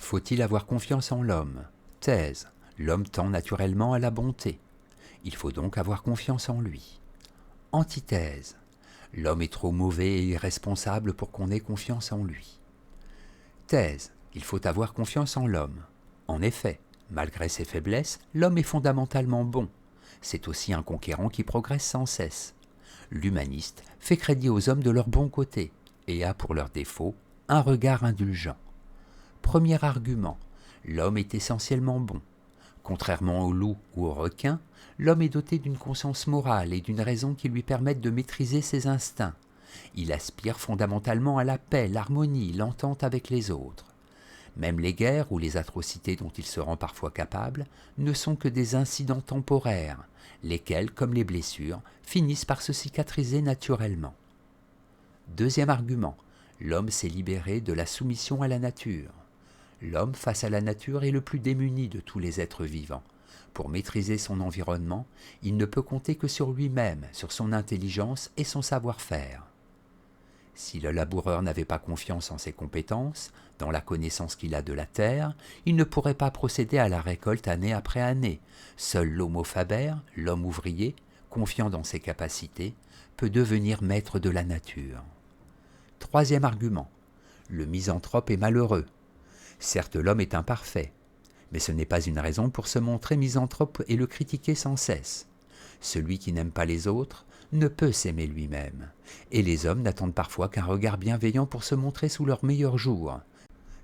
Faut-il avoir confiance en l'homme? Thèse. L'homme tend naturellement à la bonté. Il faut donc avoir confiance en lui. Antithèse. L'homme est trop mauvais et irresponsable pour qu'on ait confiance en lui. Thèse. Il faut avoir confiance en l'homme. En effet, malgré ses faiblesses, l'homme est fondamentalement bon. C'est aussi un conquérant qui progresse sans cesse. L'humaniste fait crédit aux hommes de leur bon côté et a pour leurs défauts un regard indulgent. Premier argument, l'homme est essentiellement bon. Contrairement au loup ou au requin, l'homme est doté d'une conscience morale et d'une raison qui lui permettent de maîtriser ses instincts. Il aspire fondamentalement à la paix, l'harmonie, l'entente avec les autres. Même les guerres ou les atrocités dont il se rend parfois capable ne sont que des incidents temporaires, lesquels, comme les blessures, finissent par se cicatriser naturellement. Deuxième argument, l'homme s'est libéré de la soumission à la nature. L'homme face à la nature est le plus démuni de tous les êtres vivants. Pour maîtriser son environnement, il ne peut compter que sur lui-même, sur son intelligence et son savoir-faire. Si le laboureur n'avait pas confiance en ses compétences, dans la connaissance qu'il a de la terre, il ne pourrait pas procéder à la récolte année après année. Seul l'homo faber, l'homme ouvrier, confiant dans ses capacités, peut devenir maître de la nature. Troisième argument, le misanthrope est malheureux. Certes, l'homme est imparfait, mais ce n'est pas une raison pour se montrer misanthrope et le critiquer sans cesse. Celui qui n'aime pas les autres ne peut s'aimer lui-même, et les hommes n'attendent parfois qu'un regard bienveillant pour se montrer sous leur meilleur jour.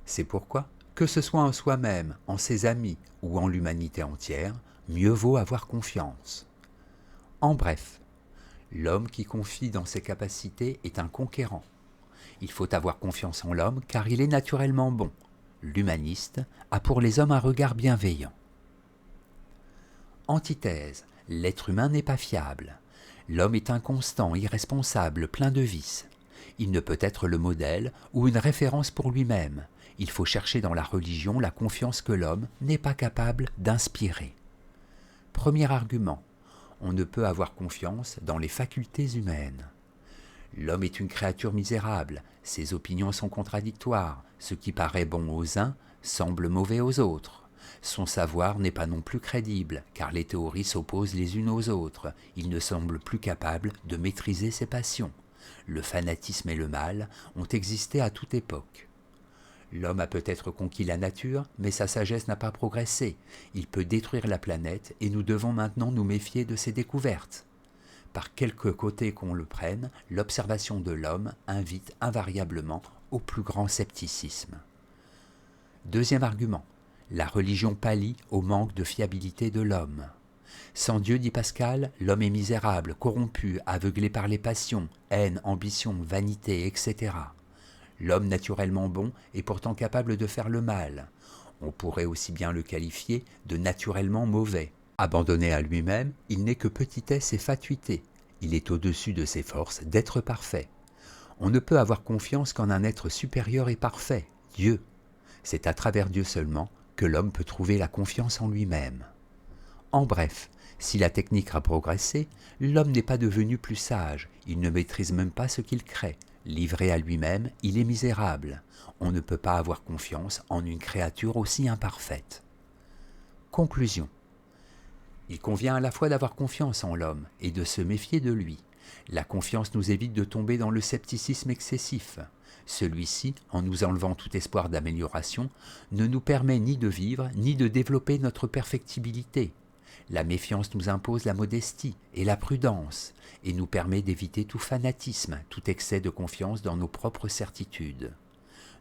C'est pourquoi, que ce soit en soi-même, en ses amis ou en l'humanité entière, mieux vaut avoir confiance. En bref, l'homme qui confie dans ses capacités est un conquérant. Il faut avoir confiance en l'homme car il est naturellement bon. L'humaniste a pour les hommes un regard bienveillant. Antithèse, l'être humain n'est pas fiable. L'homme est inconstant, irresponsable, plein de vices. Il ne peut être le modèle ou une référence pour lui-même. Il faut chercher dans la religion la confiance que l'homme n'est pas capable d'inspirer. Premier argument, on ne peut avoir confiance dans les facultés humaines. L'homme est une créature misérable, ses opinions sont contradictoires, ce qui paraît bon aux uns semble mauvais aux autres. Son savoir n'est pas non plus crédible, car les théories s'opposent les unes aux autres. Il ne semble plus capable de maîtriser ses passions. Le fanatisme et le mal ont existé à toute époque. L'homme a peut-être conquis la nature, mais sa sagesse n'a pas progressé. Il peut détruire la planète et nous devons maintenant nous méfier de ses découvertes. Par quelque côté qu'on le prenne, l'observation de l'homme invite invariablement au plus grand scepticisme. Deuxième argument, la religion pallie au manque de fiabilité de l'homme. Sans Dieu, dit Pascal, l'homme est misérable, corrompu, aveuglé par les passions, haine, ambition, vanité, etc. L'homme naturellement bon est pourtant capable de faire le mal. On pourrait aussi bien le qualifier de naturellement mauvais. Abandonné à lui-même, il n'est que petitesse et fatuité. Il est au-dessus de ses forces d'être parfait. On ne peut avoir confiance qu'en un être supérieur et parfait, Dieu. C'est à travers Dieu seulement que l'homme peut trouver la confiance en lui-même. En bref, si la technique a progressé, l'homme n'est pas devenu plus sage, il ne maîtrise même pas ce qu'il crée. Livré à lui-même, il est misérable. On ne peut pas avoir confiance en une créature aussi imparfaite. Conclusion. Il convient à la fois d'avoir confiance en l'homme et de se méfier de lui. La confiance nous évite de tomber dans le scepticisme excessif. Celui-ci, en nous enlevant tout espoir d'amélioration, ne nous permet ni de vivre ni de développer notre perfectibilité. La méfiance nous impose la modestie et la prudence et nous permet d'éviter tout fanatisme, tout excès de confiance dans nos propres certitudes.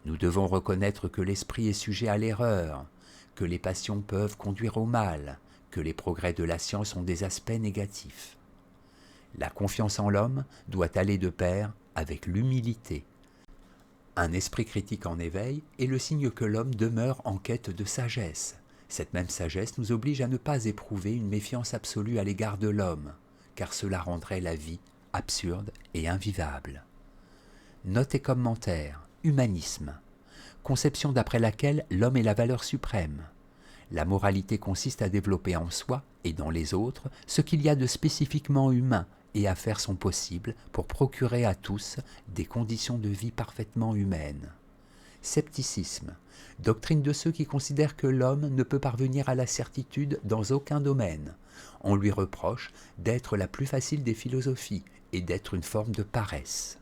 Nous devons reconnaître que l'esprit est sujet à l'erreur, que les passions peuvent conduire au mal, que les progrès de la science ont des aspects négatifs. La confiance en l'homme doit aller de pair avec l'humilité. Un esprit critique en éveil est le signe que l'homme demeure en quête de sagesse. Cette même sagesse nous oblige à ne pas éprouver une méfiance absolue à l'égard de l'homme, car cela rendrait la vie absurde et invivable. Note et commentaire, humanisme, conception d'après laquelle l'homme est la valeur suprême. La moralité consiste à développer en soi et dans les autres ce qu'il y a de spécifiquement humain et à faire son possible pour procurer à tous des conditions de vie parfaitement humaines. Scepticisme, doctrine de ceux qui considèrent que l'homme ne peut parvenir à la certitude dans aucun domaine. On lui reproche d'être la plus facile des philosophies et d'être une forme de paresse.